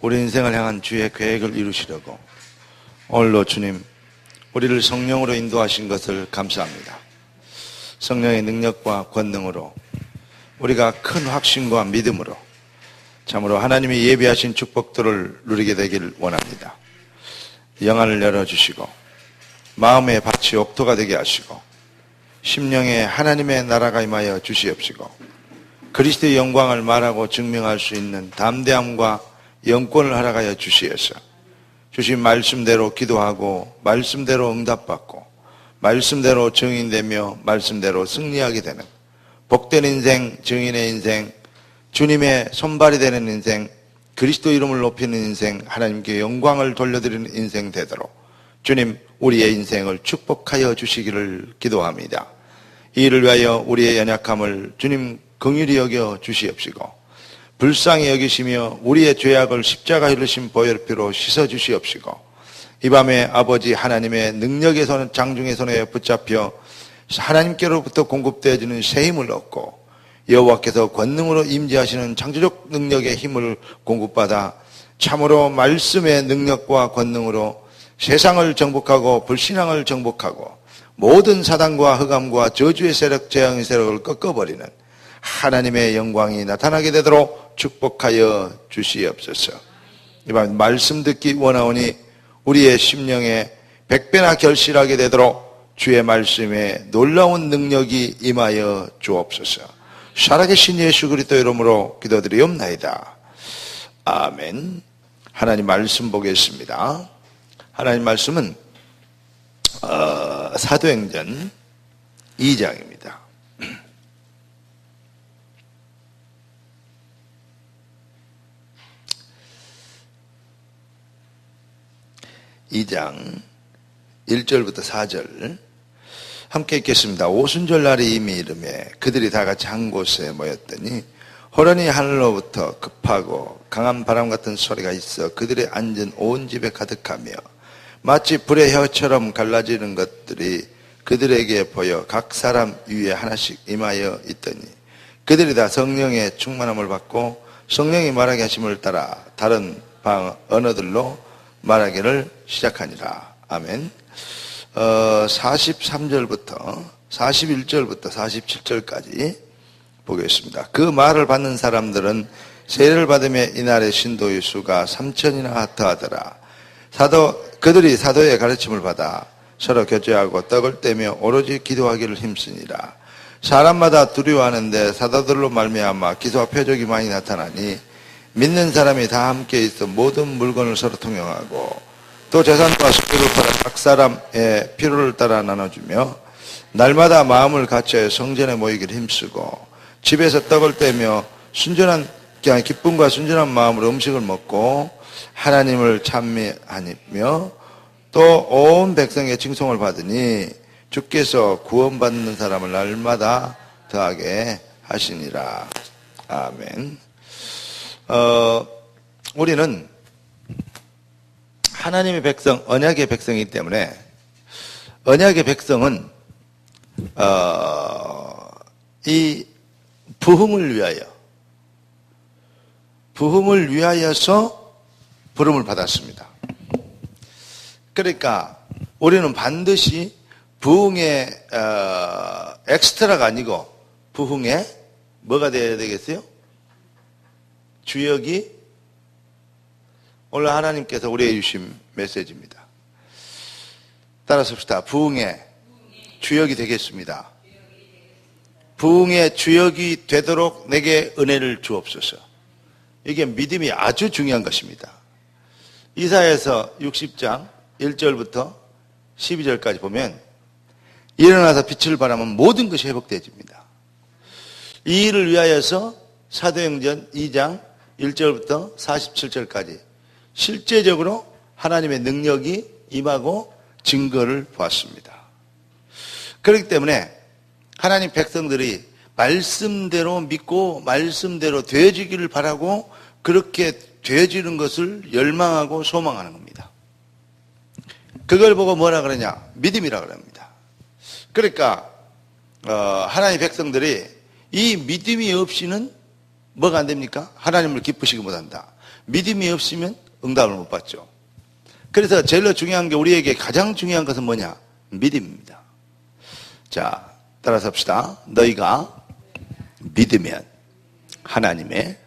우리 인생을 향한 주의 계획을 이루시려고 오늘도 주님 우리를 성령으로 인도하신 것을 감사합니다. 성령의 능력과 권능으로 우리가 큰 확신과 믿음으로 참으로 하나님이 예비하신 축복들을 누리게 되길 원합니다. 영안을 열어주시고 마음의 밭이 옥토가 되게 하시고 심령에 하나님의 나라가 임하여 주시옵시고 그리스도의 영광을 말하고 증명할 수 있는 담대함과 영권을 허락하여 주시어서 주신 말씀대로 기도하고 말씀대로 응답받고 말씀대로 증인되며 말씀대로 승리하게 되는 복된 인생, 증인의 인생, 주님의 손발이 되는 인생, 그리스도 이름을 높이는 인생, 하나님께 영광을 돌려드리는 인생 되도록 주님 우리의 인생을 축복하여 주시기를 기도합니다. 이 일을 위하여 우리의 연약함을 주님 긍휼히 여겨 주시옵시고 불쌍히 여기시며 우리의 죄악을 십자가 흘리신 보혈피로 씻어 주시옵시고 이 밤에 아버지 하나님의 능력의 손, 장중의 손에 붙잡혀 하나님께로부터 공급되어지는 새 힘을 얻고 여호와께서 권능으로 임재하시는 창조적 능력의 힘을 공급받아 참으로 말씀의 능력과 권능으로 세상을 정복하고 불신앙을 정복하고 모든 사단과 흑암과 저주의 세력, 재앙의 세력을 꺾어버리는 하나님의 영광이 나타나게 되도록 축복하여 주시옵소서. 이밤 말씀 듣기 원하오니 우리의 심령에 100배나 결실하게 되도록 주의 말씀에 놀라운 능력이 임하여 주옵소서. 살아계신 예수 그리스도 이름으로 기도드리옵나이다. 아멘. 하나님 말씀 보겠습니다. 하나님 말씀은 사도행전 2장입니다. 2장 1절부터 4절 함께 읽겠습니다. 오순절날이 이미 이르매 그들이 다 같이 한 곳에 모였더니 호련히 하늘로부터 급하고 강한 바람 같은 소리가 있어 그들이 앉은 온 집에 가득하며 마치 불의 혀처럼 갈라지는 것들이 그들에게 보여 각 사람 위에 하나씩 임하여 있더니 그들이 다 성령의 충만함을 받고 성령이 말하게 하심을 따라 다른 방 언어들로 말하기를 시작하니라. 아멘. 43절부터 41절부터 47절까지 보겠습니다. 그 말을 받는 사람들은 세례를 받으며 이날의 신도의 수가 3,000이나 더하더라. 그들이 사도의 가르침을 받아 서로 교제하고 떡을 떼며 오로지 기도하기를 힘쓰니라. 사람마다 두려워하는데 사도들로 말미암아 기사와 표적이 많이 나타나니 믿는 사람이 다 함께 있어 모든 물건을 서로 통용하고 또 재산과 식구를 팔아 각 사람의 필요를 따라 나눠주며 날마다 마음을 같이하여 성전에 모이기를 힘쓰고 집에서 떡을 떼며 기쁨과 순전한 마음으로 음식을 먹고 하나님을 찬미하며 또 온 백성의 칭송을 받으니 주께서 구원받는 사람을 날마다 더하게 하시니라. 아멘. 우리는 하나님의 백성, 언약의 백성이기 때문에 언약의 백성은 이 부흥을 위하여서 부름을 받았습니다. 그러니까 우리는 반드시 부흥의 엑스트라가 아니고 부흥의 뭐가 되어야 되겠어요? 주역이 오늘 하나님께서 우리에게 주신 메시지입니다. 따라서 봅시다. 부흥의 주역이 되겠습니다. 부흥의 주역이 되도록 내게 은혜를 주옵소서. 이게 믿음이 아주 중요한 것입니다. 이사야서 60장 1절부터 12절까지 보면 일어나서 빛을 발하면 모든 것이 회복되어집니다. 이 일을 위하여서 사도행전 2장 1절부터 47절까지 실제적으로 하나님의 능력이 임하고 증거를 보았습니다. 그렇기 때문에 하나님 백성들이 말씀대로 믿고 말씀대로 되어지기를 바라고 그렇게 되어지는 것을 열망하고 소망하는 겁니다. 그걸 보고 뭐라 그러냐? 믿음이라 그럽니다. 그러니까 하나님 백성들이 이 믿음이 없이는 뭐가 안 됩니까? 하나님을 기쁘시게 못한다. 믿음이 없으면 응답을 못 받죠. 그래서 제일 중요한 게 우리에게 가장 중요한 것은 뭐냐? 믿음입니다. 자, 따라서 합시다. 너희가 믿으면 하나님의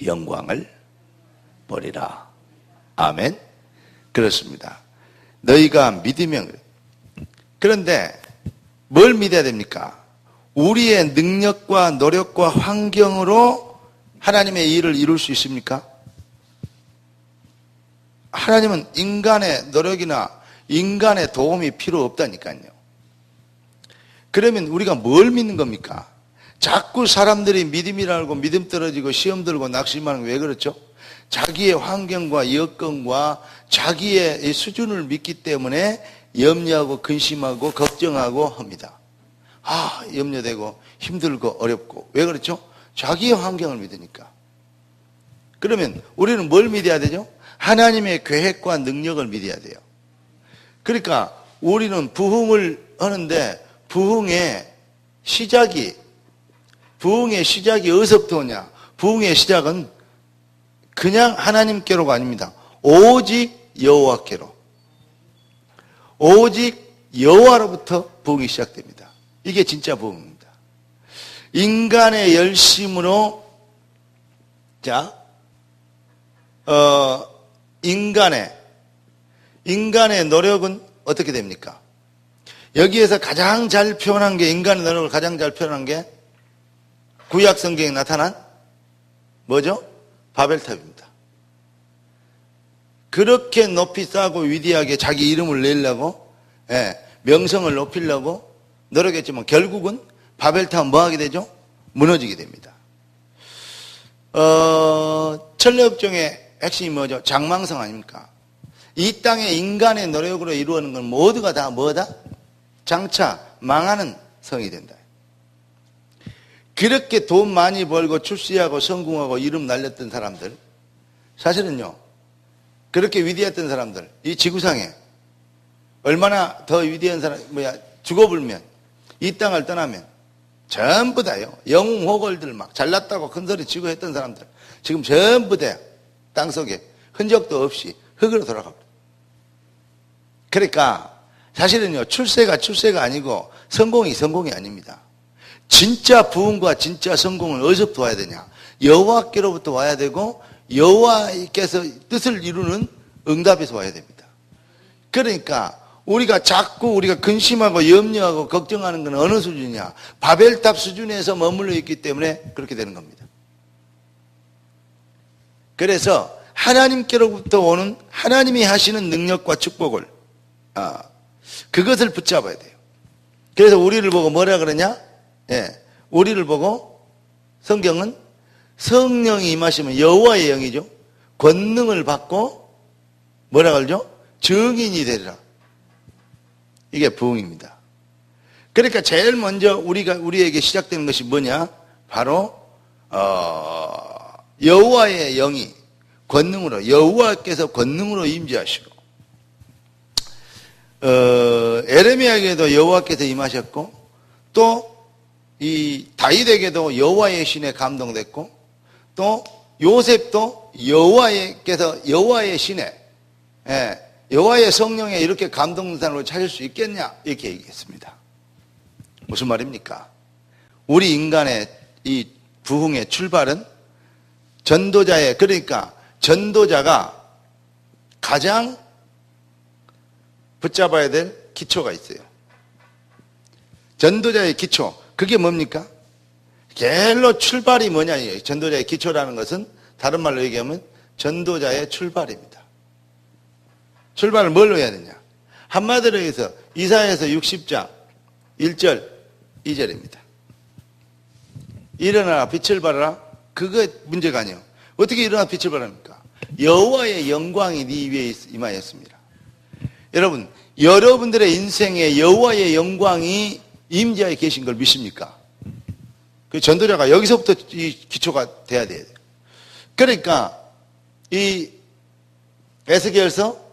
영광을 보리라. 아멘. 그렇습니다. 너희가 믿으면. 그런데 뭘 믿어야 됩니까? 우리의 능력과 노력과 환경으로 하나님의 일을 이룰 수 있습니까? 하나님은 인간의 노력이나 인간의 도움이 필요 없다니까요. 그러면 우리가 뭘 믿는 겁니까? 자꾸 사람들이 믿음이라고 믿음 떨어지고 시험 들고 낙심하는 게 왜 그렇죠? 자기의 환경과 여건과 자기의 수준을 믿기 때문에 염려하고 근심하고 걱정하고 합니다. 염려되고 힘들고 어렵고. 왜 그렇죠? 자기의 환경을 믿으니까. 그러면 우리는 뭘 믿어야 되죠? 하나님의 계획과 능력을 믿어야 돼요. 그러니까 우리는 부흥을 하는데 부흥의 시작이 어디서부터 오냐? 부흥의 시작은 그냥 하나님께로가 아닙니다. 오직 여호와께로. 오직 여호와로부터 부흥이 시작됩니다. 이게 진짜 부흥입니다. 인간의 열심으로 인간의 노력은 어떻게 됩니까? 여기에서 가장 잘 표현한 게, 인간의 노력을 가장 잘 표현한 게 구약 성경에 나타난 뭐죠? 바벨탑입니다. 그렇게 높이 쌓고 위대하게 자기 이름을 내려고, 명성을 높이려고 노력했지만 결국은 바벨탑은 뭐 하게 되죠? 무너지게 됩니다. 천리업종의 핵심이 뭐죠? 장망성 아닙니까? 이 땅에 인간의 노력으로 이루어지는 건 모두가 다 뭐다? 장차 망하는 성이 된다. 그렇게 돈 많이 벌고 출세하고 성공하고 이름 날렸던 사람들, 사실은요, 그렇게 위대했던 사람들, 이 지구상에 얼마나 더 위대한 사람, 죽어불면, 이 땅을 떠나면 전부 다요, 영웅호걸들 막 잘났다고 큰 소리 치고 했던 사람들, 지금 전부 다 땅속에 흔적도 없이 흙으로 돌아갑니다. 그러니까 사실은요, 출세가 아니고 성공이 아닙니다. 진짜 부흥과 진짜 성공은 어디서부터 와야 되냐? 여호와께로부터 와야 되고, 여호와께서 뜻을 이루는 응답에서 와야 됩니다. 그러니까 우리가 근심하고 염려하고 걱정하는 건 어느 수준이냐? 바벨탑 수준에서 머물러 있기 때문에 그렇게 되는 겁니다. 그래서 하나님께로부터 오는 하나님이 하시는 능력과 축복을, 그것을 붙잡아야 돼요. 그래서 우리를 보고 뭐라 그러냐? 우리를 보고 성경은 성령이 임하시면 여호와의 영이죠. 권능을 받고 뭐라 그러죠? 증인이 되리라. 이게 부흥입니다. 그러니까 제일 먼저 우리에게 시작되는 것이 뭐냐? 바로 여호와의 영이 권능으로, 여호와께서 권능으로 임재하시고, 에레미야에게도 여호와께서 임하셨고, 또 이 다윗에게도 여호와의 신에 감동됐고, 또 요셉도 여호와의 신에, 여호와의 성령에 이렇게 감동된 사람을 찾을 수 있겠냐? 이렇게 얘기했습니다. 무슨 말입니까? 우리 인간의 이 부흥의 출발은 그러니까 전도자가 가장 붙잡아야 될 기초가 있어요. 전도자의 기초, 그게 뭡니까? 겔로 출발이 뭐냐? 전도자의 기초라는 것은 다른 말로 얘기하면 전도자의 출발입니다. 출발을 뭘로 해야 되냐? 한마디로 해서 이사야서 60장 1절 2절입니다. 일어나라 빛을 발하라. 그거 문제가 아니에요. 어떻게 일어나 빛을 발합니까? 여호와의 영광이 네 위에 임하였습니다. 여러분, 여러분들의 인생에 여호와의 영광이 임재하에 계신 걸 믿습니까? 그 전도자가 여기서부터 이 기초가 돼야 돼요. 그러니까 이 에스겔서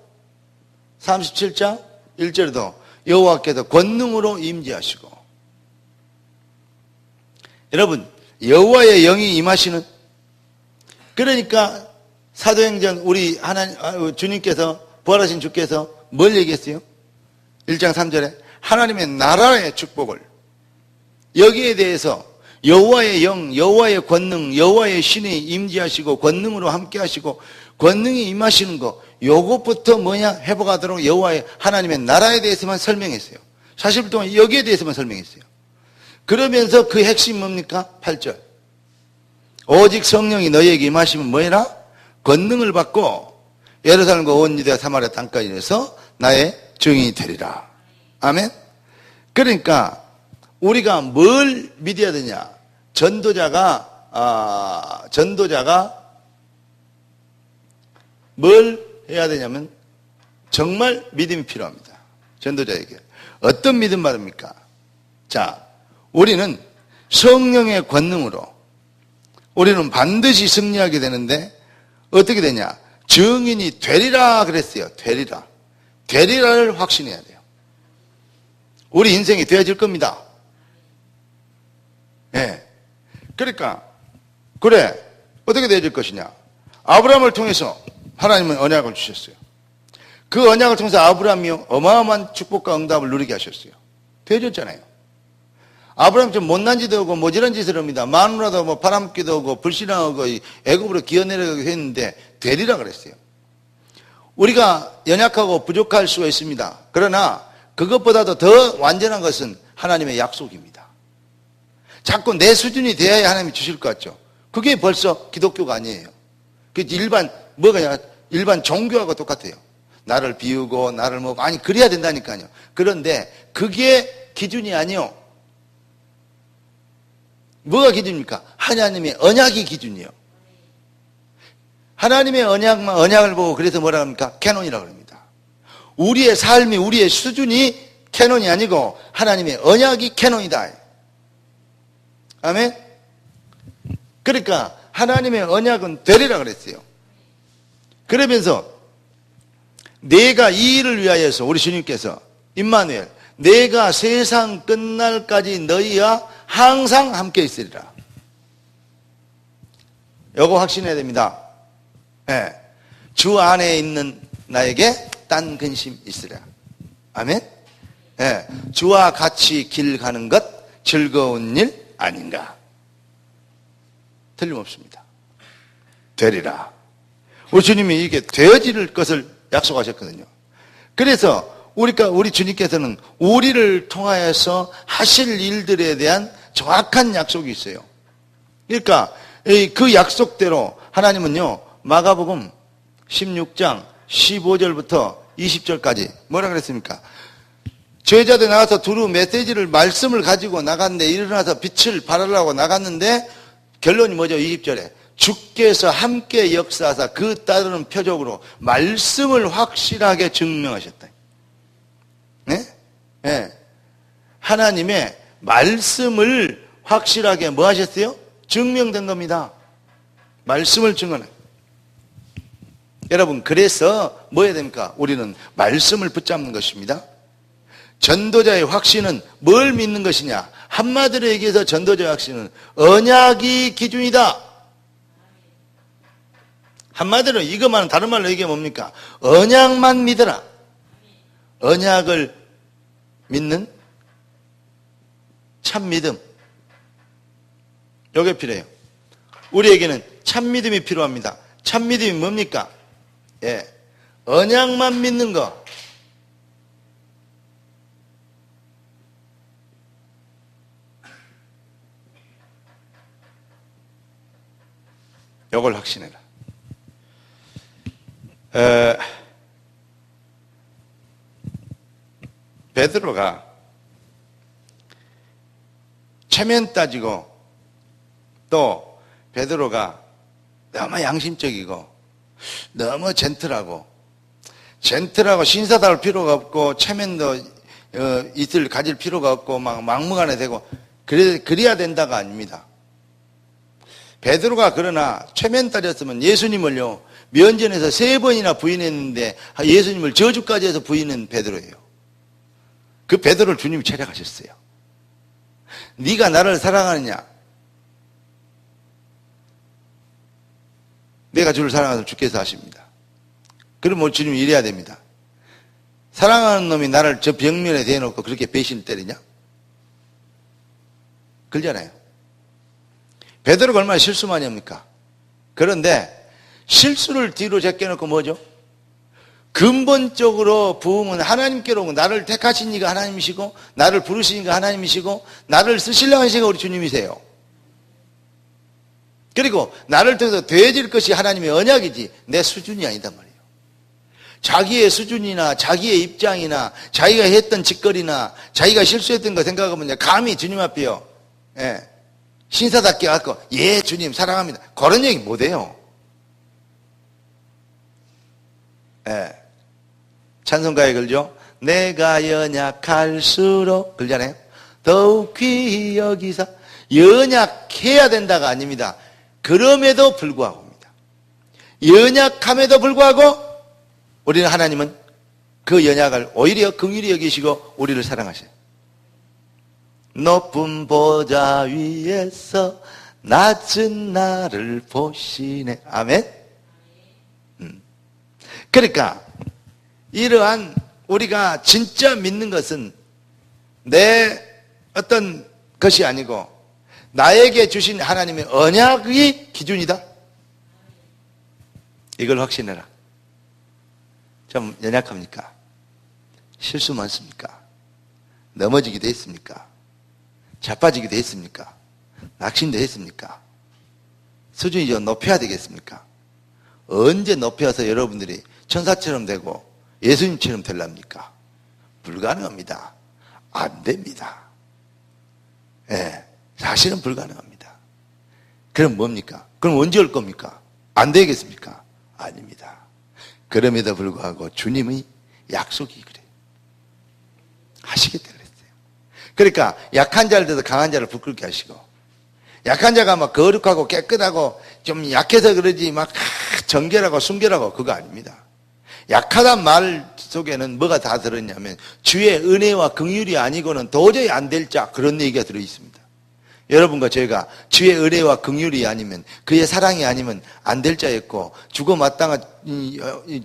37장 1절에도 여호와께서 권능으로 임재하시고, 여러분, 여호와의 영이 임하시는, 그러니까 사도행전 우리 주님께서 부활하신 주께서 뭘 얘기했어요? 1장 3절에 하나님의 나라의 축복을, 여기에 대해서 여호와의 영, 여호와의 권능, 여호와의 신이 임재하시고 권능으로 함께 하시고 권능이 임하시는 거, 요것부터 뭐냐? 회복하도록 여호와의 하나님의 나라에 대해서만 설명했어요. 40일 동안 여기에 대해서만 설명했어요. 그러면서 그 핵심이 뭡니까? 8절. 오직 성령이 너희에게 임하시면 뭐해라? 권능을 받고 예루살렘과 온 유대와 사마리아 땅까지 이르러서 나의 증인이 되리라. 아멘. 그러니까 우리가 뭘 믿어야 되냐? 전도자가 뭘 해야 되냐면 정말 믿음이 필요합니다. 전도자에게. 어떤 믿음 받습니까? 자, 우리는 성령의 권능으로 우리는 반드시 승리하게 되는데 어떻게 되냐? 증인이 되리라 그랬어요. 되리라. 되리라를 확신해야 돼요. 우리 인생이 되어질 겁니다. 예. 그러니까 그래 어떻게 되어질 것이냐? 아브라함을 통해서 하나님은 언약을 주셨어요. 그 언약을 통해서 아브라함이 어마어마한 축복과 응답을 누리게 하셨어요. 되어졌잖아요. 아브라함이 좀 못난 짓도 하고 모질한 짓을 합니다. 마누라도 뭐 바람기도 하고 불신하고 애굽으로 기어내려가고 했는데 되리라 그랬어요. 우리가 연약하고 부족할 수가 있습니다. 그러나 그것보다도 더 완전한 것은 하나님의 약속입니다. 자꾸 내 수준이 돼야 하나님이 주실 것 같죠. 그게 벌써 기독교가 아니에요. 그 일반 종교하고 똑같아요. 나를 비우고 나를 아니 그래야 된다니까요. 그런데 그게 기준이 아니요. 뭐가 기준입니까? 하나님의 언약이 기준이요. 하나님의 언약을 보고 그래서 뭐라 합니까? 캐논이라고 합니다. 우리의 삶이 우리의 수준이 캐논이 아니고 하나님의 언약이 캐논이다. 아멘? 그러니까 하나님의 언약은 되리라 그랬어요. 그러면서 내가 이 일을 위하여서 우리 주님께서 임마누엘 내가 세상 끝날까지 너희와 항상 함께 있으리라. 요거 확신해야 됩니다. 네. 주 안에 있는 나에게 딴 근심 있으랴. 아멘? 네. 주와 같이 길 가는 것 즐거운 일 아닌가? 틀림없습니다. 되리라. 우리 주님이 이게 되어질 것을 약속하셨거든요. 그래서 우리 주님께서는 우리를 통하여서 하실 일들에 대한 정확한 약속이 있어요. 그러니까 그 약속대로 하나님은요, 마가복음 16장 15절부터 20절까지 뭐라 그랬습니까? 제자들 나가서 두루 메시지를 말씀을 가지고 나갔는데 일어나서 빛을 발하려고 나갔는데 결론이 뭐죠? 20절에 주께서 함께 역사하사 그 따르는 표적으로 말씀을 확실하게 증명하셨다. 네? 네. 하나님의 말씀을 확실하게 뭐 하셨어요? 증명된 겁니다. 말씀을 증언해. 여러분, 그래서 뭐 해야 됩니까? 우리는 말씀을 붙잡는 것입니다. 전도자의 확신은 뭘 믿는 것이냐? 한마디로 얘기해서 전도자의 확신은 언약이 기준이다. 한마디로 이것만 다른 말로 얘기하면 뭡니까? 언약만 믿어라. 언약을 믿는 참 믿음. 이게 필요해요. 우리에게는 참 믿음이 필요합니다. 참 믿음이 뭡니까? 예, 언약만 믿는 거. 이걸 확신해라. 베드로가 체면 따지고 또 베드로가 너무 양심적이고 너무 젠틀하고 신사다울 필요가 없고 체면도 가질 필요가 없고 막 막무가내 되고 그래야 된다가 아닙니다. 베드로가 그러나 체면 따졌으면 예수님을요 면전에서 3번이나 부인했는데 예수님을 저주까지 해서 부인한 베드로예요. 그 베드로를 주님이 찾아가셨어요. 네가 나를 사랑하느냐? 내가 주를 사랑하면 주께서 하십니다. 그럼 뭐 주님이 이래야 됩니다. 사랑하는 놈이 나를 저 벽면에 대놓고 그렇게 배신을 때리냐? 그러잖아요. 베드로가 얼마나 실수 많이 합니까? 그런데 실수를 뒤로 제껴놓고 뭐죠? 근본적으로 부흥은 하나님께로 오고, 나를 택하신 이가 하나님이시고 나를 부르신 이가 하나님이시고 나를 쓰시려고 하신 이가 우리 주님이세요. 그리고 나를 통해서 되어질 것이 하나님의 언약이지 내 수준이 아니단 말이에요. 자기의 수준이나 자기의 입장이나 자기가 했던 짓거리나 자기가 실수했던 거 생각하면 감히 주님 앞에요, 신사답게 갖고 예 주님 사랑합니다 그런 얘기 못해요. 찬송가에 걸죠. 내가 연약할수록 그러잖아요. 더욱 귀히 여기사. 연약해야 된다가 아닙니다. 그럼에도 불구하고입니다. 연약함에도 불구하고 우리는 하나님은 그 연약을 오히려 긍휼히 여기시고 우리를 사랑하셔요. 높은 보좌 위에서 낮은 나를 보시네. 아멘. 그러니까 이러한 우리가 진짜 믿는 것은 내 어떤 것이 아니고 나에게 주신 하나님의 언약의 기준이다. 이걸 확신해라. 좀 연약합니까? 실수 많습니까? 넘어지기도 했습니까? 자빠지기도 했습니까? 낙심도 했습니까? 수준이 좀 높여야 되겠습니까? 언제 높여서 여러분들이 천사처럼 되고 예수님처럼 되랍니까? 불가능합니다. 안 됩니다. 사실은 불가능합니다. 그럼 뭡니까? 그럼 언제 올 겁니까? 안 되겠습니까? 아닙니다. 그럼에도 불구하고 주님의 약속이 그래요. 하시겠다 그랬어요. 그러니까 약한 자를 들어서 강한 자를 부끄럽게 하시고, 약한 자가 막 거룩하고 깨끗하고 좀 약해서 그러지 막 정결하고 순결하고 그거 아닙니다. 약하단 말 속에는 뭐가 다 들었냐면 주의 은혜와 긍휼이 아니고는 도저히 안 될 자, 그런 얘기가 들어있습니다. 여러분과 저희가 주의 은혜와 긍휼이 아니면, 그의 사랑이 아니면 안 될 자였고, 죽어 마땅한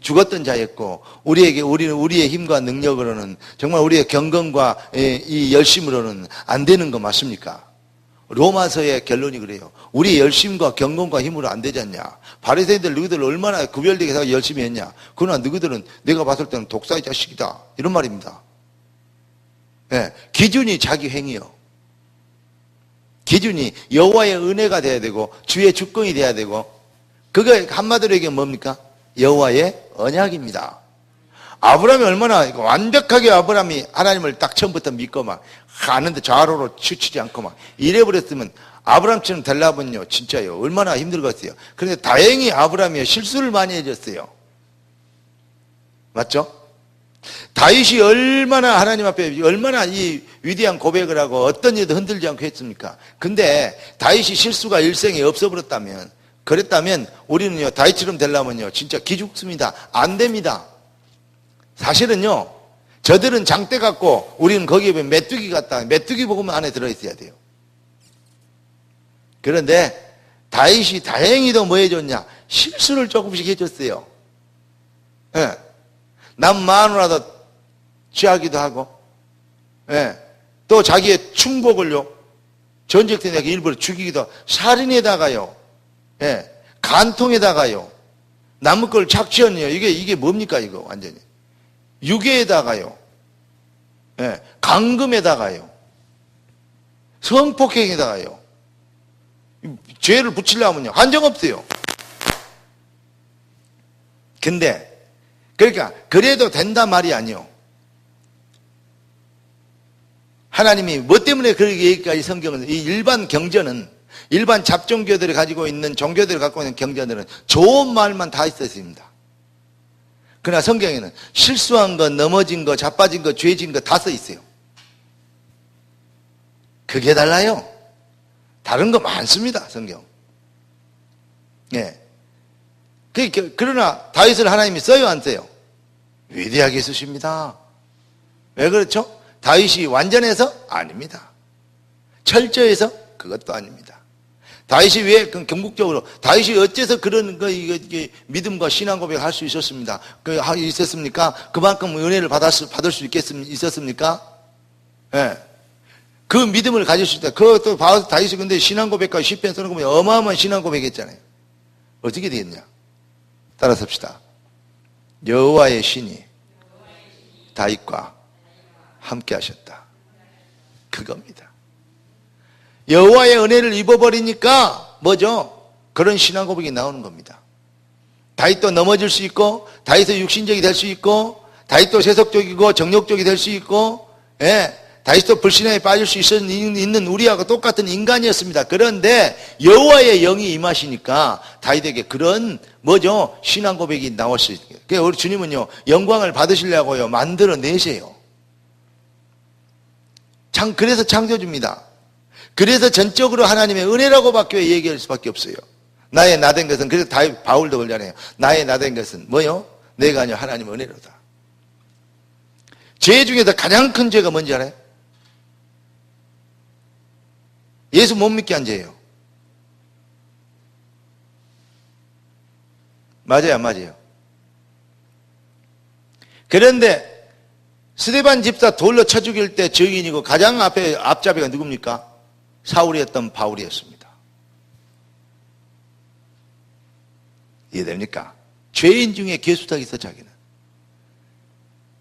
죽었던 자였고, 우리는 우리의 힘과 능력으로는, 정말 우리의 경건과 이 열심으로는 안 되는 거 맞습니까? 로마서의 결론이 그래요. 우리의 열심과 경건과 힘으로 안 되지 않냐. 바리새인들 너희들 얼마나 구별되게 해서 열심히 했냐. 그러나 너희들은 내가 봤을 때는 독사의 자식이다, 이런 말입니다. 기준이 자기 행위요. 기준이 여호와의 은혜가 돼야 되고 주의 주권이 돼야 되고, 그게 한마디로 얘기하면 뭡니까? 여호와의 언약입니다. 아브라함이 얼마나 완벽하게 아브라함이 하나님을 딱 처음부터 믿고 막 가는데 좌로로 치우치지 않고 막 이래버렸으면 아브라함처럼 되려면요 진짜요 얼마나 힘들겠어요. 그런데 다행히 아브라함이 실수를 많이 해줬어요. 맞죠? 다윗이 얼마나 하나님 앞에 얼마나 이 위대한 고백을 하고 어떤 일도 흔들지 않고 했습니까? 근데 다윗이 실수가 일생에 없어버렸다면, 그랬다면 우리는요 다윗처럼 되려면요 진짜 기죽습니다. 안 됩니다. 사실은요 저들은 장대 같고 우리는 거기에 메뚜기 같다. 메뚜기 복음 안에 들어있어야 돼요. 그런데 다윗이 다행히도 뭐 해줬냐? 실수를 조금씩 해줬어요. 남 마누라도 취하기도 하고, 또 자기의 충복을요 전쟁 때 내가 일부러 죽이기도 하고, 살인에다가요, 간통에다가요, 남의 걸 착취하네요. 이게 뭡니까 이거 완전히. 유괴에다가요, 강금에다가요, 성폭행에다가요, 죄를 붙이려면요 한정없어요. 근데 그러니까 그래도 된다 말이 아니요. 하나님이 뭐 때문에 그렇게 얘기까지 성경은, 이 일반 경전은, 일반 잡종교들이 가지고 있는, 종교들이 갖고 있는 경전들은 좋은 말만 다 있었습니다. 그러나 성경에는 실수한 거, 넘어진 거, 자빠진 거, 죄진 거 다 써 있어요. 그게 달라요. 다른 거 많습니다, 성경. 그러나 다윗을 하나님이 써요, 안 써요? 위대하게 쓰십니다. 왜 그렇죠? 다윗이 완전해서? 아닙니다. 철저해서? 그것도 아닙니다. 다윗이 왜, 경국적으로, 다윗이 어째서 그런 이게 믿음과 신앙 고백을 할 수 있었습니다. 있었습니까? 그만큼 은혜를 받을 수 있었습니까? 예. 그 믿음을 가질 수 있다. 그것도 다윗이 근데 신앙 고백과 시편 쓰는 거 보면 어마어마한 신앙 고백 했잖아요. 어떻게 되겠냐? 따라서 합시다. 여호와의 신이 다윗과 함께 하셨다. 그겁니다. 여호와의 은혜를 입어버리니까 뭐죠? 그런 신앙 고백이 나오는 겁니다. 다윗도 넘어질 수 있고, 다윗도 육신적이 될 수 있고, 다윗도 세속적이고 정욕적이 될 수 있고, 예, 다윗도 불신앙에 빠질 수 있는 우리하고 똑같은 인간이었습니다. 그런데 여호와의 영이 임하시니까 다윗에게 그런 뭐죠? 신앙 고백이 나올 수 있어요. 그래서 우리 주님은요, 영광을 받으시려고요, 만들어내세요. 그래서 창조주입니다. 그래서 전적으로 하나님의 은혜라고 밖에 얘기할 수밖에 없어요. 나의 나된 것은, 그래서 바울도 그러잖아요. 나의 나된 것은 뭐요? 내가 아니요 하나님의 은혜로다. 죄 중에서 가장 큰 죄가 뭔지 알아요? 예수 못 믿게 한 죄예요. 맞아요, 안 맞아요? 그런데 스데반 집사 돌로 쳐 죽일 때 증인이고 가장 앞잡이가 누굽니까? 사울이었던 바울이었습니다. 이해됩니까? 죄인 중에 괴수닥이 있어, 자기는.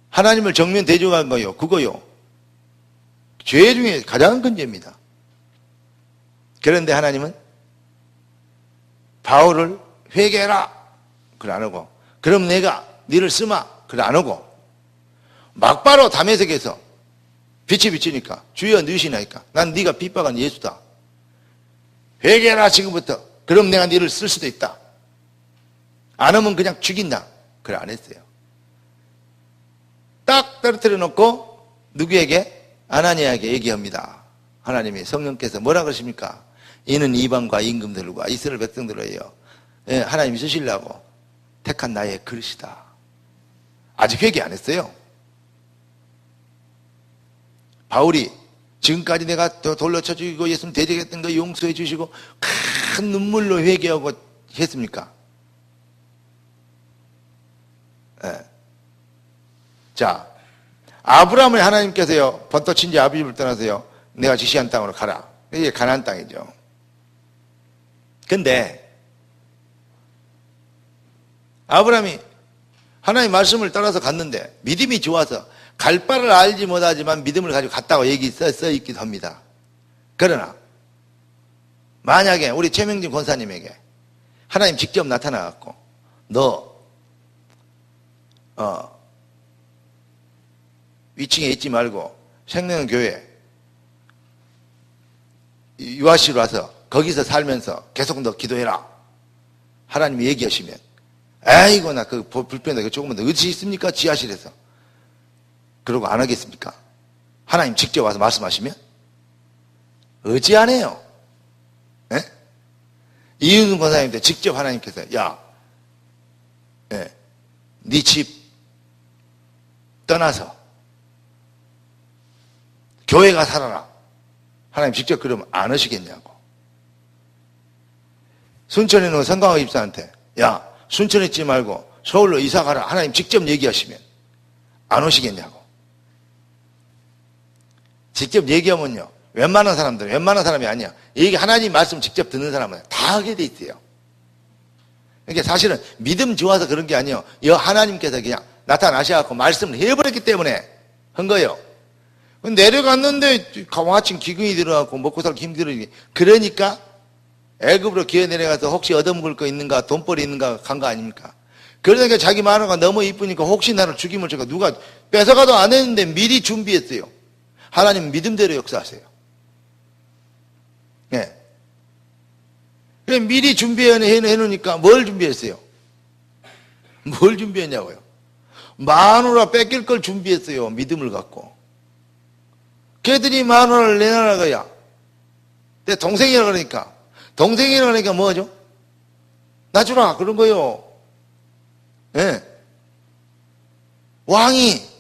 하나님을 정면 대적한 거요, 그거요. 죄 중에 가장 큰 죄입니다. 그런데 하나님은 바울을 회개해라, 그래 안 하고, 그럼 내가 너를 쓰마, 그래 안 하고, 막바로 다메섹에서 빛이 비치니까 주여 누시나이까 난 네가 핍박한 예수다. 회개해라 지금부터. 그럼 내가 너를 쓸 수도 있다. 안 하면 그냥 죽인다. 그래 안 했어요. 딱 떨어뜨려 놓고 누구에게? 아나니아에게 얘기합니다. 하나님이 성령께서 뭐라 그러십니까? 이는 이방과 임금들과 이스라엘 백성들이에요. 예, 하나님이 쓰시려고 택한 나의 그릇이다. 아직 회개 안 했어요. 바울이 지금까지 내가 돌로 쳐 죽이고 예수님 대적했던 거 용서해 주시고 큰 눈물로 회개하고 했습니까? 예. 자, 아브라함을 하나님께서요, 번터 친지 아비집을 떠나서요, 내가 지시한 땅으로 가라. 이게 가나안 땅이죠. 근데 아브라함이 하나님 말씀을 따라서 갔는데 믿음이 좋아서 갈 바를 알지 못하지만 믿음을 가지고 갔다고 얘기 써 있기도 합니다. 그러나 만약에 우리 최명진 권사님에게 하나님 직접 나타나갖고 너 위층에 있지 말고 생명교회 유아시로 와서 거기서 살면서 계속 너 기도해라, 하나님이 얘기하시면, 아이고 나 그 불편해, 조금만 더 어찌 있습니까? 지하실에서. 그러고 안 하겠습니까? 하나님 직접 와서 말씀하시면 어찌 안 해요? 예? 이윤승 권사님한테 직접 하나님께서 네 집 떠나서 교회가 살아라. 하나님 직접 그러면 안 하시겠냐고. 순천에 있는 성광호 집사한테 순천에 있지 말고 서울로 이사 가라. 하나님 직접 얘기하시면 안 오시겠냐고. 직접 얘기하면요, 웬만한 사람이 아니야. 이게 하나님 말씀 직접 듣는 사람은 다 하게 돼 있어요. 그러니까 사실은 믿음 좋아서 그런 게 아니에요. 하나님께서 그냥 나타나셔갖고 말씀을 해버렸기 때문에 한 거예요. 내려갔는데 마침 기근이 들어갖고 먹고 살기 힘들으니, 그러니까 애굽으로 기어 내려가서 혹시 얻어먹을 거 있는가, 돈벌이 있는가 간 거 아닙니까? 그러니까 자기 마누라가 너무 이쁘니까 혹시 나를 죽임을 쳐가 누가 뺏어가도 안 했는데 미리 준비했어요. 하나님 믿음대로 역사하세요. 네. 미리 준비해놓으니까 뭘 준비했어요? 뭘 준비했냐고요? 마누라 뺏길 걸 준비했어요. 믿음을 갖고. 걔들이 마누라를 내놔라고야. 내 동생이라 그러니까. 동생이라 그러니까 뭐죠? 나 주라 그런 거요. 예. 왕이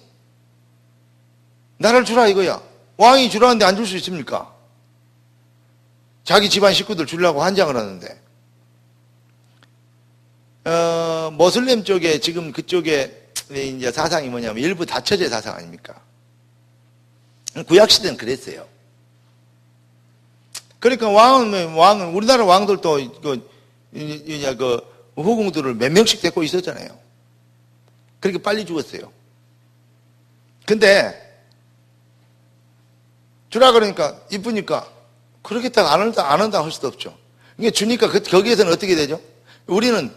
나를 주라 이거야. 왕이 주라는데 안 줄 수 있습니까? 자기 집안 식구들 주려고 환장을 하는데, 모슬렘 쪽에 지금 그쪽에 이제 사상이 뭐냐면 일부 다처제 사상 아닙니까? 구약시대는 그랬어요. 그러니까 왕은 우리나라 왕들도 후궁들을 몇 명씩 데리고 있었잖아요. 그렇게 빨리 죽었어요. 근데 주라 그러니까 이쁘니까 그러겠다고 안 한다 할 수도 없죠. 그러니까 주니까 거기에서는 어떻게 되죠? 우리는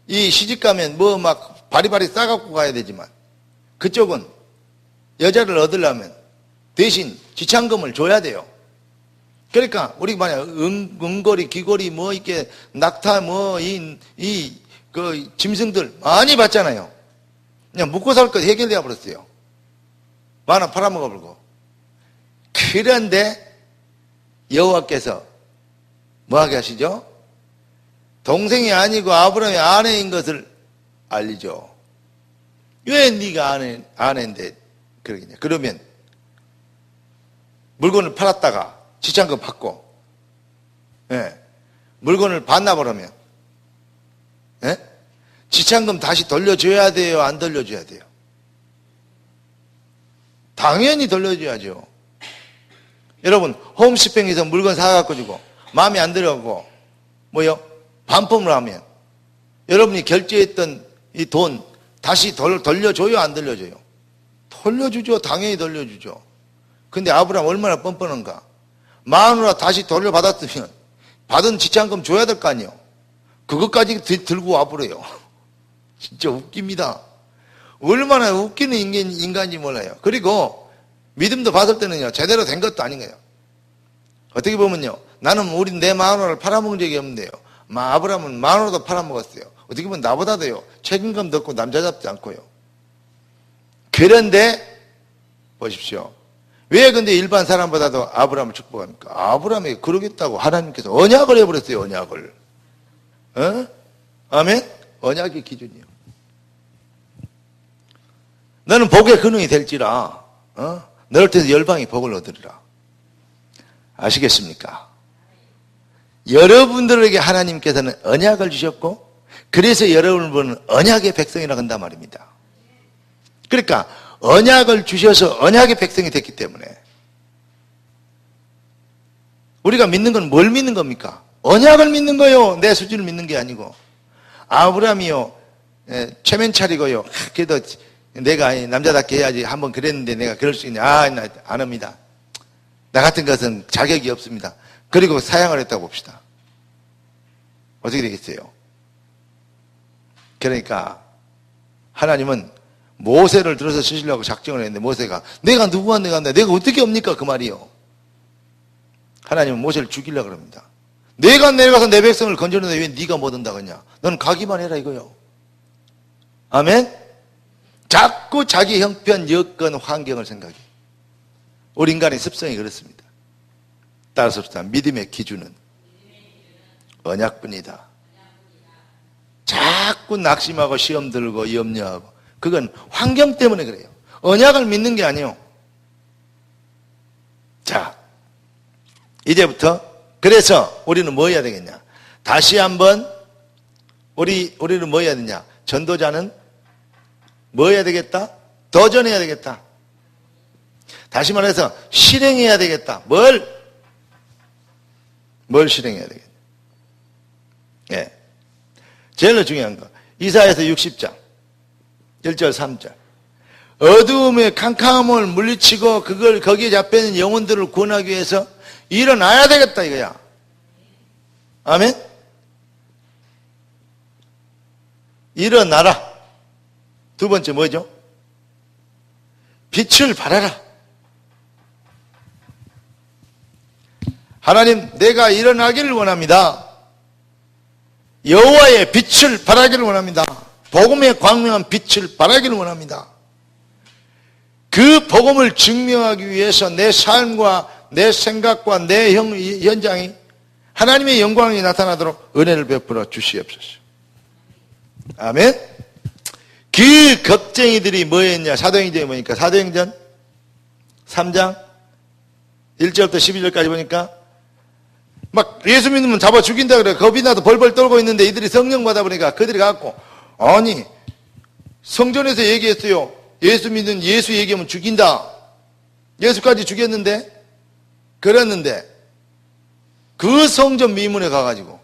이 시집 가면 뭐 막 바리바리 싸갖고 가야 되지만 그쪽은 여자를 얻으려면 대신 지참금을 줘야 돼요. 그러니까 우리 만약 은거리, 귀걸이 뭐 이렇게 낙타 뭐 그 짐승들 많이 받잖아요. 그냥 묵고 살 것 해결되어 버렸어요. 만원 팔아먹어 버리고. 그런데 여호와께서 뭐하게 하시죠? 동생이 아니고 아브라함의 아내인 것을 알리죠. 왜 네가 아내인데 그러겠냐? 그러면 물건을 팔았다가 지참금 받고, 예, 물건을 반납을 하면, 예? 지참금 다시 돌려줘야 돼요? 안 돌려줘야 돼요? 당연히 돌려줘야죠. 여러분, 홈쇼핑에서 물건 사갖고 주고 마음에 안 들어가고 뭐요? 반품을 하면 여러분이 결제했던 이 돈 다시 돌려줘요? 안 돌려줘요? 돌려주죠. 당연히 돌려주죠. 근데 아브라함 얼마나 뻔뻔한가? 마누라 다시 돌려받았으면 받은 지참금 줘야 될 거 아니에요. 그것까지 들고 와버려요. 진짜 웃깁니다. 얼마나 웃기는 인간인지 몰라요. 그리고 믿음도 받을 때는요, 제대로 된 것도 아닌 거예요. 어떻게 보면요, 나는 내 마누라를 팔아먹은 적이 없는데요, 아브라함은 마누라도 팔아먹었어요. 어떻게 보면 나보다도요, 책임감도 없고 남자답지 않고요. 그런데 보십시오. 왜 근데 일반 사람보다도 아브라함을 축복합니까? 아브라함이 그러겠다고 하나님께서 언약을 해버렸어요. 언약을. 아멘? 언약의 기준이요. 너는 복의 근원이 될지라, 너를 통해서 열방이 복을 얻으리라. 아시겠습니까? 여러분들에게 하나님께서는 언약을 주셨고, 그래서 여러분은 언약의 백성이라고 한단 말입니다. 그러니까 언약을 주셔서 언약의 백성이 됐기 때문에 우리가 믿는 건 뭘 믿는 겁니까? 언약을 믿는 거요. 내 수준을 믿는 게 아니고. 아브라함이요, 체면 차리고요, 그래도 내가 남자답게 해야지 한번 그랬는데 내가 그럴 수 있냐? 나 안 합니다. 나 같은 것은 자격이 없습니다. 그리고 사양을 했다고 봅시다. 어떻게 되겠어요? 그러니까 하나님은 모세를 들어서 쓰시려고 작정을 했는데, 모세가 내가 누구한테 내가 어떻게 합니까? 그 말이요. 하나님은 모세를 죽이려고 합니다. 내가 내려가서 내 백성을 건져내는데 왜 네가 못 온다겠냐? 너는 가기만 해라 이거요. 아멘? 자꾸 자기 형편, 여건, 환경을 생각해. 우리 인간의 습성이 그렇습니다. 따라서 믿음의 기준은 언약뿐이다. 자꾸 낙심하고 시험 들고 염려하고, 그건 환경 때문에 그래요. 언약을 믿는 게 아니에요. 자, 이제부터 그래서 우리는 뭐 해야 되겠냐? 다시 한번 우리는 뭐 해야 되냐? 전도자는 뭐 해야 되겠다? 도전해야 되겠다. 다시 말해서 실행해야 되겠다. 뭘 실행해야 되겠냐? 예. 제일 중요한 거. 이사야서 60장 1절 3절. 어두움의 캄캄함을 물리치고 거기에 잡혀있는 영혼들을 구원하기 위해서 일어나야 되겠다 이거야. 아멘? 일어나라. 두 번째 뭐죠? 빛을 발하라. 하나님, 내가 일어나기를 원합니다. 여호와의 빛을 발하기를 원합니다. 복음의 광명한 빛을 발하기를 원합니다. 그 복음을 증명하기 위해서 내 삶과 내 생각과 내 현장이 하나님의 영광이 나타나도록 은혜를 베풀어 주시옵소서. 아멘. 그 겁쟁이들이 뭐였냐? 사도행전에 보니까, 사도행전 3장 1절부터 12절까지 보니까 막 예수 믿으면 잡아 죽인다 그래. 겁이 나도 벌벌 떨고 있는데 이들이 성령 받아보니까 그들이 갖고, 아니 성전에서 얘기했어요. 예수 믿는 예수 얘기하면 죽인다. 예수까지 죽였는데, 그랬는데 그 성전 미문에 가가지고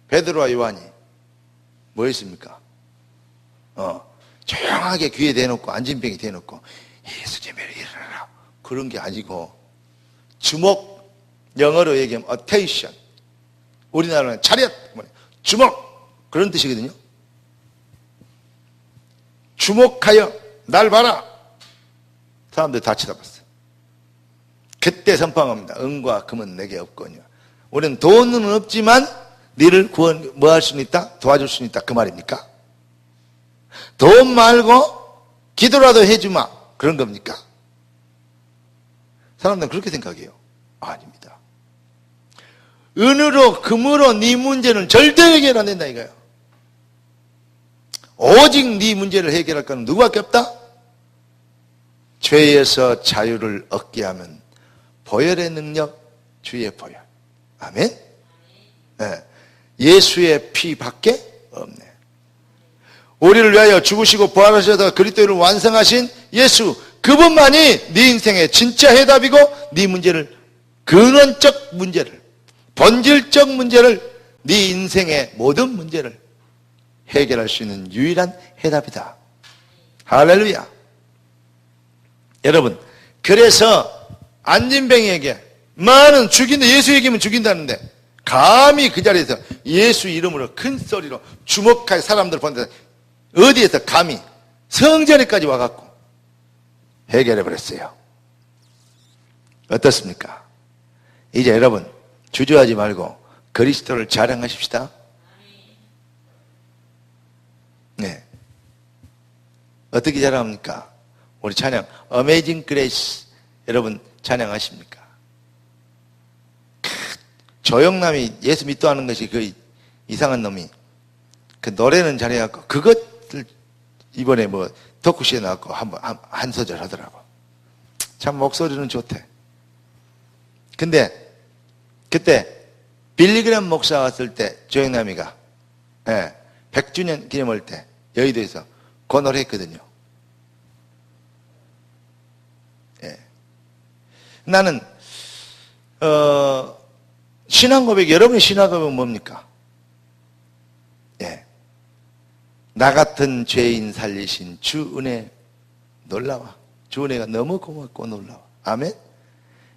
베드로와 요한이 뭐 했습니까? 조용하게 귀에 대놓고 안진병이 대놓고 예수님을 일어나라, 그런 게 아니고 주목, 영어로 얘기하면 attention, 우리나라는 차렷, 주목, 그런 뜻이거든요. 주목하여 날 봐라. 사람들 다 쳐다봤어요. 그때 선포합니다. 은과 금은 내게 없거니와. 우리는 돈은 없지만 너를 뭐 할 수는 있다? 도와줄 수는 있다, 그 말입니까? 돈 말고 기도라도 해주마, 그런 겁니까? 사람들은 그렇게 생각해요. 아닙니다. 은으로 금으로 네 문제는 절대 해결 안 된다 이거예요. 오직 네 문제를 해결할 건 누구밖에 없다? 죄에서 자유를 얻게 하면 보혈의 능력, 주의 보혈. 아멘? 네. 예수의 피밖에 없네. 우리를 위하여 죽으시고 부활하셔서 그리스도를 완성하신 예수, 그분만이 네 인생의 진짜 해답이고 네 문제를, 근원적 문제를, 본질적 문제를, 네 인생의 모든 문제를 해결할 수 있는 유일한 해답이다. 할렐루야. 여러분, 그래서 안진뱅이에게 많은 죽인다, 예수 얘기하면 죽인다는데 감히 그 자리에서 예수 이름으로 큰 소리로 주먹할 사람들 보는데 어디에서 감히 성전에까지 와갖고 해결해버렸어요. 어떻습니까? 이제 여러분 주저하지 말고 그리스도를 자랑하십시다. 네. 어떻게 자랑합니까? 우리 찬양 Amazing Grace, 여러분 찬양하십니까? 조영남이 예수 믿도 하는 것이 그 이상한 놈이 그 노래는 잘해갖고 그것을 이번에 뭐 토크쇼에 나왔고 한 소절 하더라고. 참 목소리는 좋대. 근데 그때 빌리그램 목사 왔을 때 조영남이가 100주년 기념할 때 여의도에서 그 노래 했거든요. 나는 신앙 고백, 여러분의 신앙 고백은 뭡니까? 나 같은 죄인 살리신 주 은혜 놀라워. 주 은혜가 너무 고맙고 놀라워. 아멘.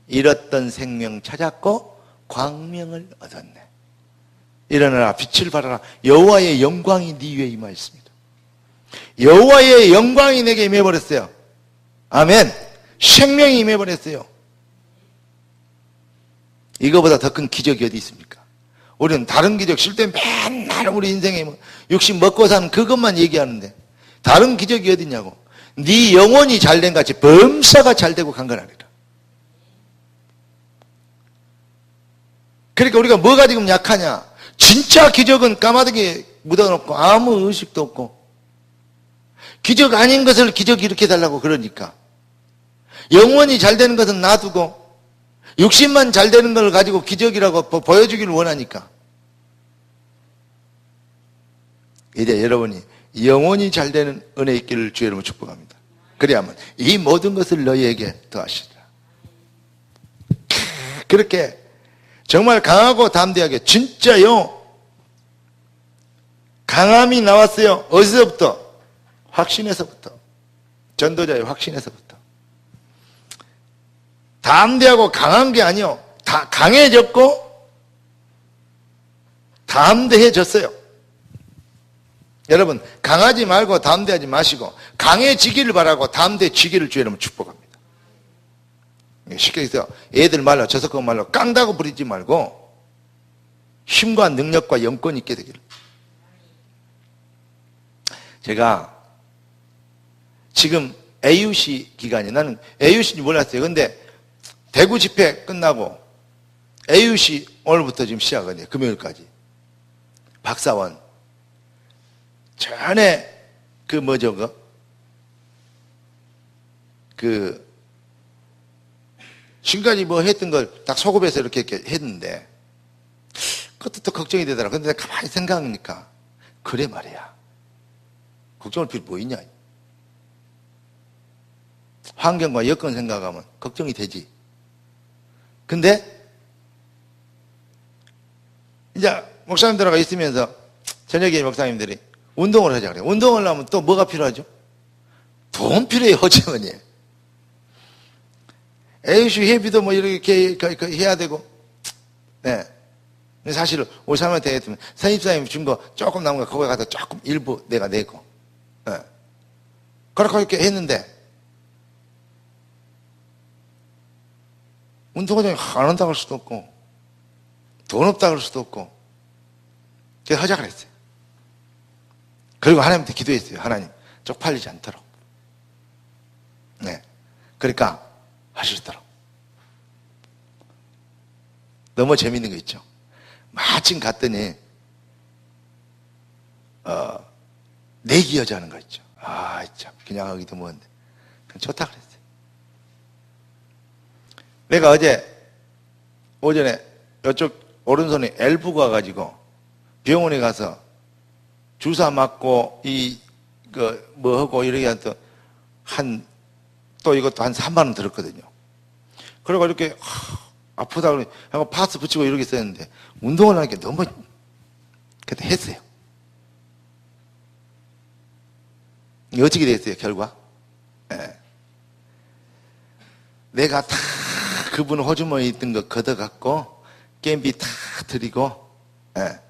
잃었던 생명 찾았고 광명을 얻었네. 일어나라, 빛을 발하라. 여호와의 영광이 네 위에 임하였습니다. 여호와의 영광이 내게 임해버렸어요. 아멘. 생명이 임해버렸어요. 이거보다 더 큰 기적이 어디 있습니까? 우리는 다른 기적 쉴 때 맨날 우리 인생에 욕심 먹고 사는 그것만 얘기하는데 다른 기적이 어디냐고. 네 영혼이 잘된 같이 범사가 잘되고 간 건 아니라. 그러니까 우리가 뭐가 지금 약하냐? 진짜 기적은 까마득이에 묻어놓고 아무 의식도 없고 기적 아닌 것을 기적 일으켜 달라고 그러니까 영혼이 잘되는 것은 놔두고 육신만 잘되는 걸 가지고 기적이라고 보여주기를 원하니까. 이제 여러분이 영혼이 잘되는 은혜 있기를 주의 이름으로 축복합니다. 그래야만 이 모든 것을 너희에게 더하시리라. 그렇게 정말 강하고 담대하게 진짜요 강함이 나왔어요. 어디서부터? 확신에서부터. 전도자의 확신에서부터. 담대하고 강한 게 아니요, 다 강해졌고 담대해졌어요. 여러분 강하지 말고 담대하지 마시고 강해지기를 바라고 담대해지기를 주의 이름으로 축복합니다. 쉽게 해서 애들 말로 저석한 말로 깡다고 부리지 말고 힘과 능력과 영권이 있게 되기를. 제가 지금 AUC 기간이, 나는 AUC인지 몰랐어요. 근데 대구 집회 끝나고 AUC 오늘부터 지금 시작하거든요. 금요일까지. 박사원. 전에 그 지금까지 뭐 했던 걸 딱 소급해서 이렇게 했는데 그것도 또 걱정이 되더라. 근데 내가 가만히 생각하니까 그래 말이야. 걱정할 필요 뭐 있냐. 환경과 여건 생각하면 걱정이 되지. 근데 이제 목사님들하고 있으면서 저녁에 목사님들이 운동을 하자 그래요. 운동을 하면 또 뭐가 필요하죠? 돈 필요해요. 어쩌니. ASU 회비도 뭐 이렇게 해야 되고. 네. 사실 우리 사람한테 했으면 선입사님 준 거 조금 남은 거 거기 가서 조금 일부 내가 내고. 네. 그렇게 했는데 운동을 안 한다고 할 수도 없고 돈 없다고 할 수도 없고 그래서 하자 그랬어요. 그리고 하나님한테 기도했어요. 하나님 쪽팔리지 않도록. 네. 그러니까 하시더라고. 너무 재밌는 거 있죠. 마침 갔더니 내기 여자 하는 거 있죠. 아 참 그냥 하기도 뭐한데 좋다 그랬어요. 내가 어제 오전에 이쪽 오른손에 엘부가 가지고 병원에 가서 주사 맞고 뭐 하고 이렇게 또 이것도 한 3만 원 들었거든요. 그래가 이렇게 아프다 하고 파스 붙이고 이렇게 썼는데 운동을 하니까 너무 그때 했어요. 이게 어떻게 됐어요 결과? 네. 내가 다 그분 호주머니에 있던 거 걷어갖고 겜비 다 드리고 네.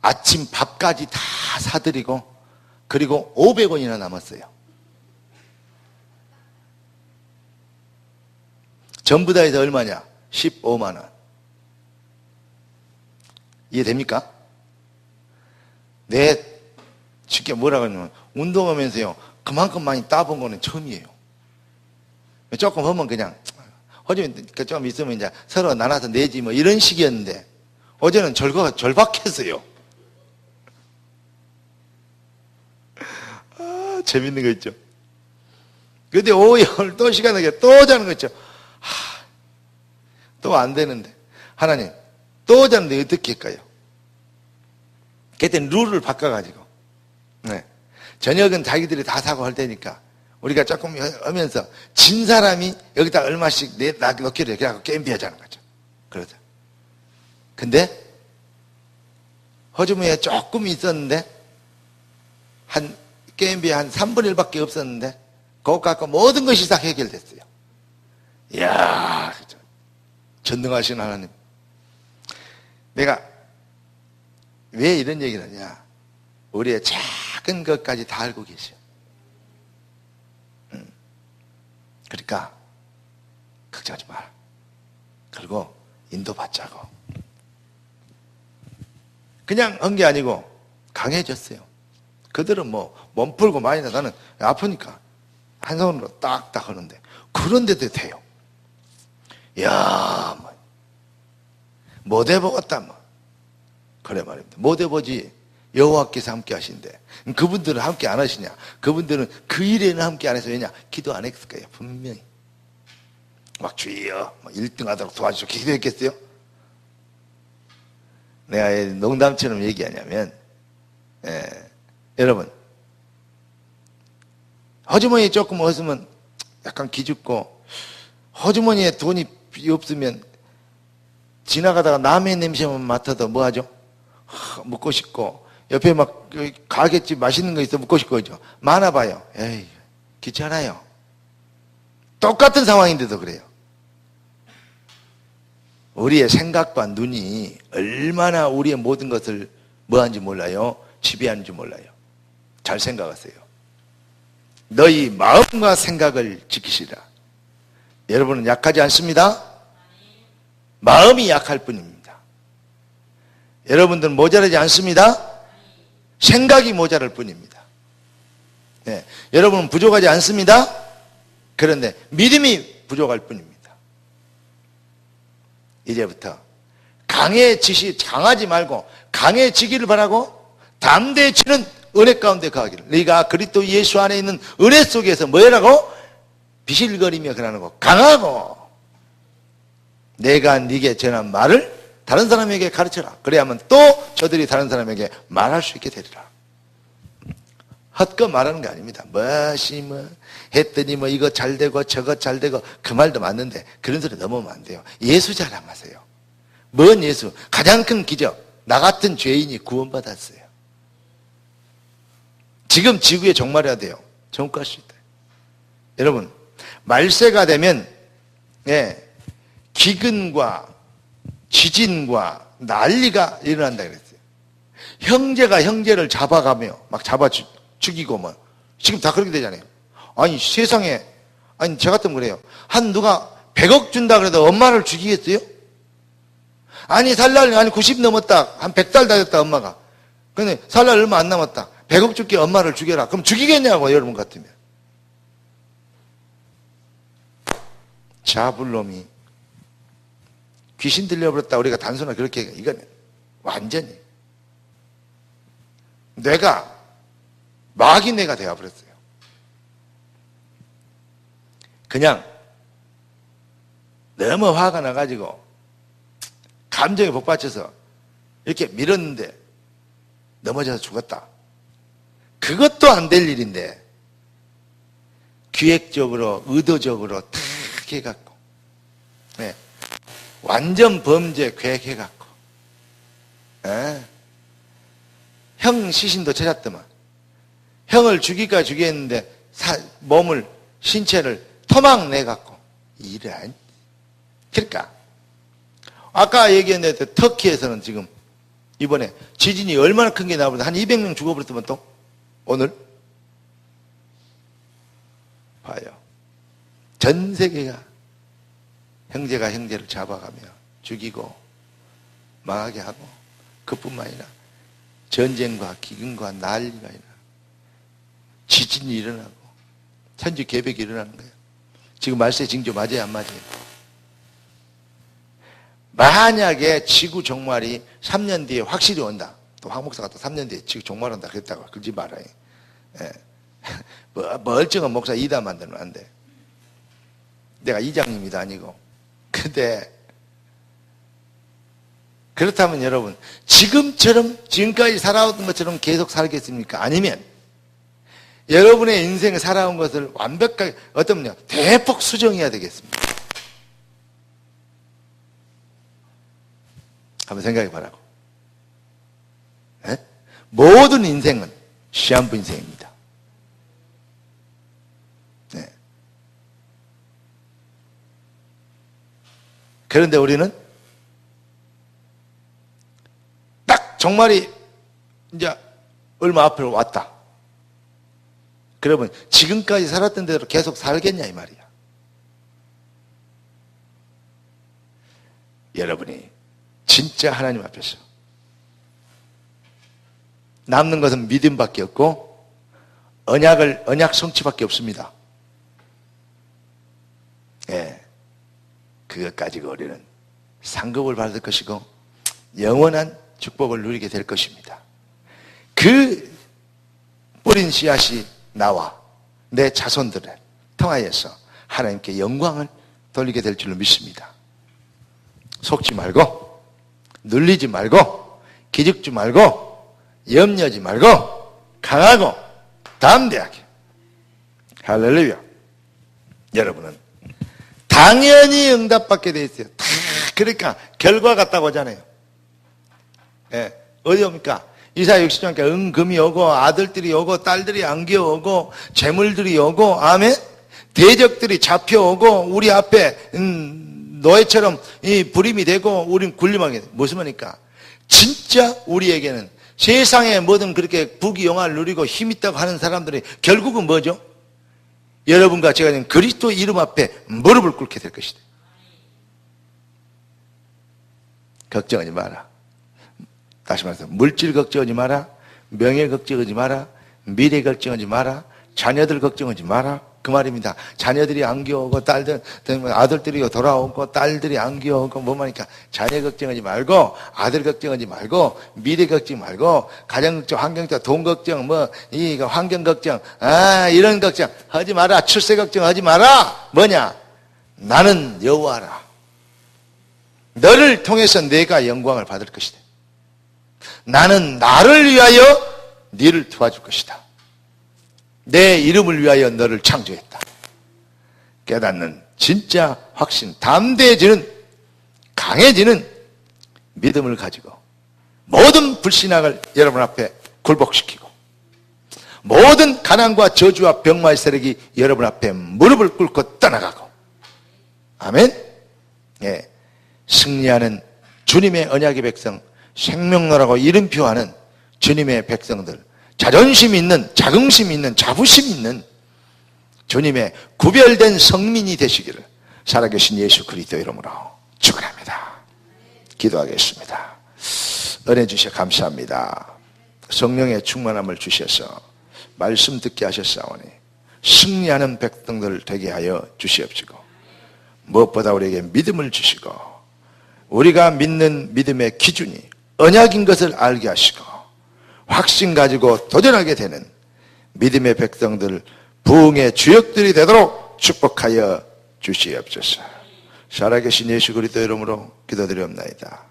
아침 밥까지 다 사드리고 그리고 500원이나 남았어요. 전부 다 해서 얼마냐? 15만 원. 이해됩니까? 쉽게 뭐라고 하냐면 운동하면서요 그만큼 많이 따본 거는 처음이에요. 조금 하면 그냥 어제는 좀 있으면 이제 서로 나눠서 내지 뭐 이런 식이었는데 어제는 절박했어요. 재밌는 거 있죠. 근데 오후에 또 시간 나게 또 자는 거 있죠. 또 안 되는데 하나님 또 자는데 어떻게 할까요? 그때는 룰을 바꿔가지고 네. 저녁은 자기들이 다 사고 할 테니까 우리가 조금 하면서 진 사람이 여기다 얼마씩 넣기로 해. 그래갖고 게임비 하자는 거죠. 그러자. 근데 호주머니에 조금 있었는데 게임비 한 3분의 1밖에 없었는데 그거 갖고 모든 것이 다 해결됐어요. 이야 전능하신 하나님. 내가 왜 이런 얘기를 하냐. 우리의 작은 것까지 다 알고 계셔. 그러니까 걱정하지 마라. 그리고 인도받자고. 그냥 한 게 아니고 강해졌어요. 그들은 뭐 몸 풀고 많이 나는 아프니까 한 손으로 딱딱 하는데 그런데도 돼요. 야, 못 해보겠다 뭐. 그래 말입니다. 못 해보지. 여호와께서 함께 하신대. 그분들은 함께 안 하시냐? 그분들은 그 일에는 함께 안 해서 왜냐? 기도 안 했을 거예요. 분명히. 막 주여 1등 하도록 도와주시고 기도했겠어요? 내가 농담처럼 얘기하냐면 여러분 호주머니에 조금 없으면 약간 기죽고 호주머니에 돈이 없으면 지나가다가 남의 냄새만 맡아도 뭐하죠? 묻고 싶고 옆에 막 가게집 맛있는 거 있어 묻고 싶고 그죠? 많아봐요. 에이 귀찮아요. 똑같은 상황인데도 그래요. 우리의 생각과 눈이 얼마나 우리의 모든 것을 뭐하는지 몰라요? 지배하는지 몰라요. 잘 생각하세요. 너희 마음과 생각을 지키시라. 여러분은 약하지 않습니다. 마음이 약할 뿐입니다. 여러분들은 모자라지 않습니다. 생각이 모자랄 뿐입니다. 네. 여러분은 부족하지 않습니다. 그런데 믿음이 부족할 뿐입니다. 이제부터 강하지 말고 강해지기를 바라고 담대해지는 은혜 가운데 가기를. 네가 그리스도 예수 안에 있는 은혜 속에서 뭐라고? 비실거리며 그러는 거 강하고 내가 네게 전한 말을 다른 사람에게 가르쳐라. 그래야만 또 저들이 다른 사람에게 말할 수 있게 되리라. 헛거 말하는 게 아닙니다. 했더니 이거 잘 되고 저거 잘 되고 그 말도 맞는데 그런 소리 넘으면 안 돼요. 예수 자랑하세요. 뭔 예수? 가장 큰 기적. 나 같은 죄인이 구원받았어요. 지금 지구에 종말해야 돼요. 정국할 수 있다. 여러분, 말세가 되면 기근과 지진과 난리가 일어난다 그랬어요. 형제가 형제를 잡아가며 막 잡아 죽이고 지금 다 그렇게 되잖아요. 아니 세상에, 아니 저 같으면 그래요. 누가 100억 준다 그래도 엄마를 죽이겠어요? 아니 살날 90 넘었다, 한 100달 다 됐다 엄마가. 근데 살날 얼마 안 남았다, 100억 줄게 엄마를 죽여라. 그럼 죽이겠냐고. 여러분 같으면. 자불놈이 귀신 들려버렸다 우리가 단순하게 그렇게, 이건 완전히 뇌가 마귀 뇌가 되어버렸어요. 그냥 너무 화가 나가지고 감정에 복받쳐서 이렇게 밀었는데 넘어져서 죽었다. 그것도 안 될 일인데 기획적으로 의도적으로 탁 해갖고 완전 범죄 계획해갖고 형 시신도 찾았더만 형을 죽이까 죽였는데 몸을 신체를 토막 내갖고 이런. 그러니까 아까 얘기했는데 터키에서는 지금 이번에 지진이 얼마나 큰 게 나오는데 한 200명 죽어버렸더만 또 오늘 봐요. 전 세계가 형제가 형제를 잡아가며 죽이고 망하게 하고, 그뿐만 아니라 전쟁과 기근과 난리가 일어나고 지진이 일어나고 천지 개벽이 일어나는 거예요. 지금 말세 징조 맞아요, 안 맞아요? 만약에 지구 종말이 3년 뒤에 확실히 온다. 또 황 목사가 또 3년 뒤에 지구 종말한다 그랬다고 그러지 말아요. 멀쩡한 목사 이단 만들면 안 돼. 내가 이장님이도 아니고. 근데 그렇다면 여러분, 지금까지 살아온 것처럼 계속 살겠습니까? 아니면 여러분의 인생을 살아온 것을 완벽하게 어떠면요, 대폭 수정해야 되겠습니다. 한번 생각해 보라고. 모든 인생은 시한부 인생입니다. 그런데 우리는 딱 종말이 이제 얼마 앞으로 왔다. 그러면 지금까지 살았던 대로 계속 살겠냐 이 말이야. 여러분이 진짜 하나님 앞에서 남는 것은 믿음밖에 없고 언약 성취밖에 없습니다. 그것 가지고 우리는 상급을 받을 것이고 영원한 축복을 누리게 될 것입니다. 그 뿌린 씨앗이 나와 내 자손들을 통하여서 하나님께 영광을 돌리게 될 줄로 믿습니다. 속지 말고, 눌리지 말고, 기죽지 말고, 염려하지 말고, 강하고 담대하게. 할렐루야. 여러분은 당연히 응답받게 돼 있어요. 다 그러니까 결과 같다고 하잖아요. 어디 옵니까? 이사야 60장에 은금이 오고 아들들이 오고 딸들이 안겨 오고 재물들이 오고, 아멘. 대적들이 잡혀오고 우리 앞에 노예처럼 이 불임이 되고 우린 군림하게 돼. 무슨 말입니까? 진짜 우리에게는 세상에 뭐든 그렇게 부귀영화를 누리고 힘 있다고 하는 사람들이 결국은 뭐죠? 여러분과 제가 지금 그리스도 이름 앞에 무릎을 꿇게 될 것이다. 걱정하지 마라. 다시 말해서 물질 걱정하지 마라, 명예 걱정하지 마라, 미래 걱정하지 마라, 자녀들 걱정하지 마라. 그 말입니다. 자녀들이 안 귀여우고 아들들이 돌아오고 딸들이 안 귀여우고 뭐 말이니까 자녀 걱정하지 말고, 아들 걱정하지 말고, 미래 걱정 말고, 가정 걱정, 환경 걱정, 돈 걱정, 이 환경 걱정, 이런 걱정 하지 마라. 출세 걱정 하지 마라. 뭐냐? 나는 여호와라. 너를 통해서 내가 영광을 받을 것이다. 나는 나를 위하여 너를 도와줄 것이다. 내 이름을 위하여 너를 창조했다. 깨닫는 진짜 확신, 담대해지는, 강해지는 믿음을 가지고 모든 불신앙을 여러분 앞에 굴복시키고 모든 가난과 저주와 병마의 세력이 여러분 앞에 무릎을 꿇고 떠나가고, 아멘. 예, 승리하는 주님의 언약의 백성, 생명로라고 이름표하는 주님의 백성들, 자존심 있는, 자긍심 있는, 자부심 있는 주님의 구별된 성민이 되시기를 살아계신 예수 그리스도 이름으로 축원합니다. 기도하겠습니다. 은혜 주셔 감사합니다. 성령의 충만함을 주셔서 말씀 듣게 하셨사오니 승리하는 백성들 되게 하여 주시옵시고, 무엇보다 우리에게 믿음을 주시고 우리가 믿는 믿음의 기준이 언약인 것을 알게 하시고 확신 가지고 도전하게 되는 믿음의 백성들, 부흥의 주역들이 되도록 축복하여 주시옵소서. 살아계신 예수 그리스도 이름으로 기도드리옵나이다.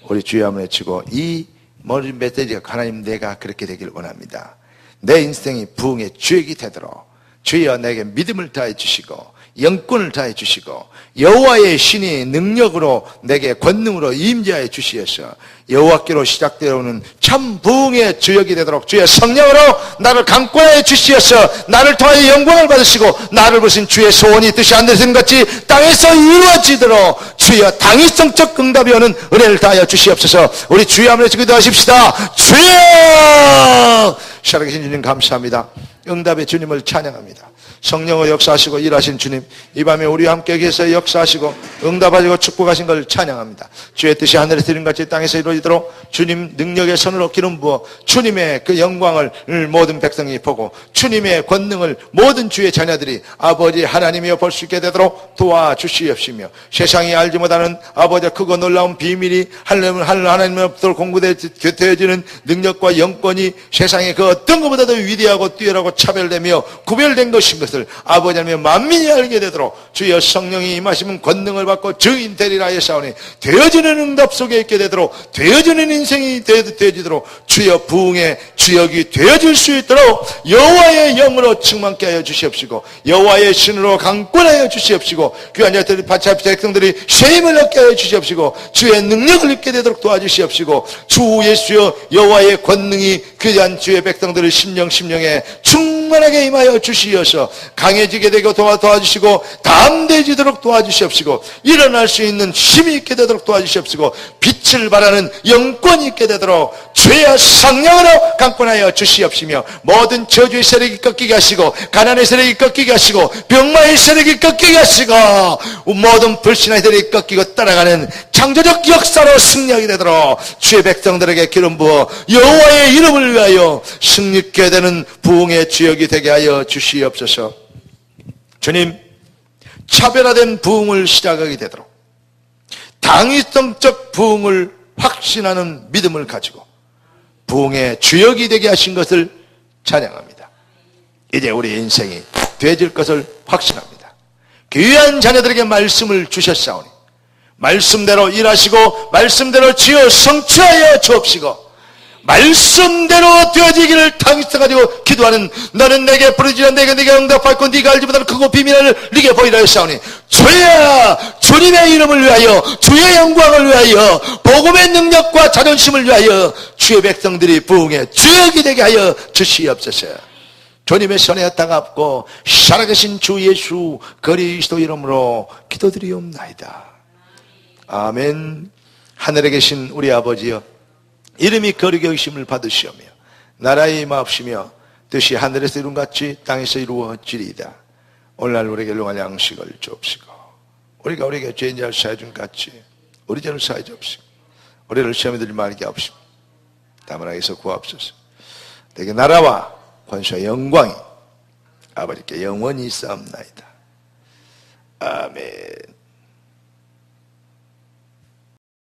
우리 주여 한번 외치고 이 머리 메시지가 하나님 내가 그렇게 되길 원합니다. 내 인생이 부흥의 주역이 되도록 주여 내게 믿음을 다해 주시고 영권을 다해 주시고 여호와의 신이 능력으로 내게 권능으로 임재하여 주시어서 여호와께로 시작되어오는 참 부흥의 주역이 되도록 주의 성령으로 나를 강권하여 주시어서 나를 통하여 영광을 받으시고 나를 부르신 주의 소원이 뜻이 하늘에서 같이 땅에서 이루어지도록 주여 당위성적 응답이 오는 은혜를 다하여 주시옵소서. 우리 주여 한번 기도하십시다. 주여! 살아계신 주님 감사합니다. 응답의 주님을 찬양합니다. 성령의 역사하시고 일하신 주님, 이 밤에 우리와 함께 계셔서 역사하시고 응답하시고 축복하신 것을 찬양합니다. 주의 뜻이 하늘에서 이룬같이 땅에서 이루어지도록 주님 능력의 손으로 기름 부어 주님의 그 영광을 모든 백성이 보고 주님의 권능을 모든 주의 자녀들이 아버지 하나님이여 볼 수 있게 되도록 도와주시옵시며, 세상이 알지 못하는 아버지의 크고 놀라운 비밀이 하나님으로부터 공급되어지는 능력과 영권이 세상의 그 어떤 것보다도 위대하고 뛰어나고 차별되며 구별된 것인 것을 아버지 하나님의 만민이 알게 되도록 주여 성령이 임하시면 권능을 받고 증인 되리라 하였사오니 되어지는 응답 속에 있게 되도록 되어지는 인생이 되어지도록 주여 부흥의 주역이 되어질 수 있도록 여호와의 영으로 충만케 하여 주시옵시고 여호와의 신으로 강권하여 주시옵시고 귀한 자들이 바치합 백성들이 쉐임을 얻게 하여 주시옵시고 주의 능력을 입게 되도록 도와주시옵시고 주 예수여 여호와의 권능이 귀한 주의 백성들의 심령에 충만하게 임하여 주시어서 강해지게 되고 도와주시고 담대해지도록 도와주시옵시고 일어날 수 있는 힘이 있게 되도록 도와주시옵시고 빛을 발하는 영권이 있게 되도록 주의 성령으로 강권하여 주시옵시며 모든 저주의 세력이 꺾이게 하시고 가난의 세력이 꺾이게 하시고 병마의 세력이 꺾이게 하시고 모든 불신의 세력이 꺾이고 따라가는 창조적 역사로 승리하게 되도록 주의 백성들에게 기름 부어 여호와의 이름을 위하여 승리케 되는 부흥의 주역이 되게 하여 주시옵소서. 주님, 차별화된 부흥을 시작하게 되도록 당위성적 부흥을 확신하는 믿음을 가지고 부흥의 주역이 되게 하신 것을 찬양합니다. 이제 우리 인생이 되어질 것을 확신합니다. 귀한 자녀들에게 말씀을 주셨사오니 말씀대로 일하시고 말씀대로 지어 성취하여 주옵시고 말씀대로 되어지기를 당위성가지고 기도하는 너는 내게 부르짖어 내가 응답하고 네가 알지 못하는 크고 비밀을 네게 보이라 했사오니 주여 주님의 이름을 위하여 주의 영광을 위하여 복음의 능력과 자존심을 위하여 주의 백성들이 부흥의 주역이 되게 하여 주시옵소서. 주님의 손에 따갑고 살아계신 주 예수 그리스도 이름으로 기도드리옵나이다. 아멘. 하늘에 계신 우리 아버지여, 이름이 거룩히 여기심을 받으시오며 나라의 임하옵시며 뜻이 하늘에서 이룬같이 땅에서 이루어지리이다. 오늘날 우리에게 일용할 양식을 주옵시고 우리가 우리에게 죄인자를 사해준 같이 우리 죄를 사해 주옵시고 우리를 시험에 들지 말게 하옵시고 다만 악에서 구하옵소서. 내게 나라와 권세와 영광이 아버지께 영원히 있사옵나이다. 아멘.